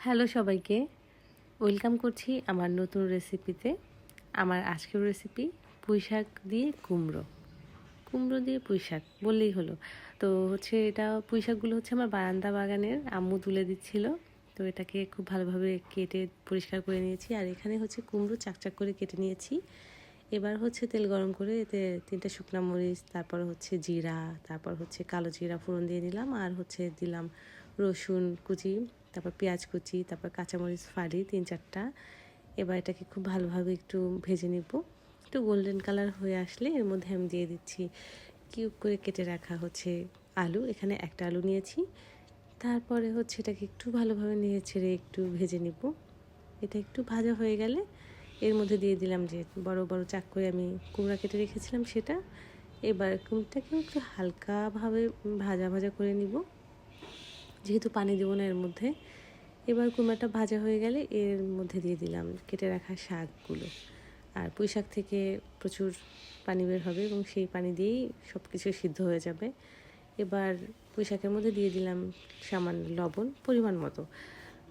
Hello সবাইকে, welcome করছি আমার নতুন রেসিপিতে। আমার আজকের রেসিপি পুঁইশাক দিয়ে কুমড়ো দিয়ে পুঁইশাক বললেই হলো। তো এটা পুঁইশাকগুলো আমার বারান্দা বাগানের, আম্মু তুলে দিচ্ছিল। তো এটাকে খুব ভালোভাবে কেটে পরিষ্কার করে নিয়েছি। আর এখানে কুমড়ো চাকচাক করে কেটে নিয়েছি। এবার তেল গরম করে এতে 3টা শুকনো মরিচ, তারপর জিরা, তারপর কালো জিরা ফোড়ন দিয়ে নিলাম। আর দিলাম রসুন কুচি, তারপর পেঁয়াজ কুচি, তারপর কাঁচামরিচ ফালি 3-4টা। এবার এটাকে খুব ভালোভাবে একটু ভেজে নিব। একটু গোল্ডেন কালার হয়ে আসলে এর মধ্যে আমি দিয়ে দিচ্ছি কিউব করে কেটে রাখা আলু। এখানে একটা আলু নিয়েছি। তারপরে এটাকে একটু ভালোভাবে নেড়ে ছেড়ে একটু ভেজে নিব। এটা একটু ভাজা হয়ে গেলে এর মধ্যে দিয়ে দিলাম যে বড় বড় চাক করে আমি কুমড়া কেটে রেখেছিলাম সেটা। এবার কুমড়াটাকেও একটু হালকাভাবে ভাজা ভাজা করে নিব, যেহেতু পানি দেবো না এর মধ্যে। এবার কুমড়াটা ভাজা হয়ে গেলে এর মধ্যে দিয়ে দিলাম কেটে রাখা শাকগুলো। আর পুঁই শাক থেকে প্রচুর পানি বের হবে এবং সেই পানি দিয়েই সব কিছু সিদ্ধ হয়ে যাবে। এবার পুঁই শাকের মধ্যে দিয়ে দিলাম সামান্য লবণ পরিমাণ মতো।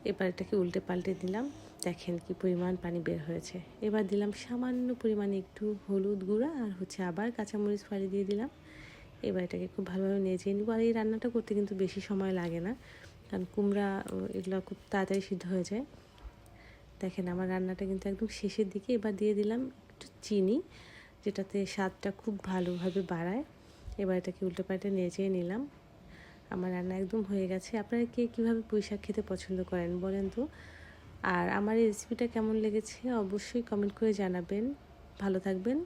এবার এটাকে উল্টে পাল্টে দিলাম। দেখেন কি পরিমাণ পানি বের হয়েছে। এবার দিলাম সামান্য পরিমাণে একটু হলুদ গুঁড়া আর আবার কাঁচামরিচ ফালি দিয়ে দিলাম। এবার এটাকে খুব ভালোভাবে নেড়ে নিব। আর এই রান্নাটা করতে কিন্তু বেশি সময় লাগে না, কারণ কুমড়া এগুলো খুব তাড়াতাড়ি সিদ্ধ হয়ে যায়। দেখেন আমার রান্নাটা কিন্তু একদম শেষের দিকে। এবার দিয়ে দিলাম একটু চিনি, যেটাতে স্বাদটা খুব ভালোভাবে বাড়ায়। এবার এটাকে উল্টে পাল্টে নেড়ে নিলাম। আমার রান্না একদম হয়ে গেছে। আপনারা কে কীভাবে পুঁই শাক খেতে পছন্দ করেন বলেন তো। আর আমার এই রেসিপিটা কেমন লেগেছে অবশ্যই কমেন্ট করে জানাবেন। ভালো থাকবেন।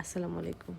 আসসালামু আলাইকুম।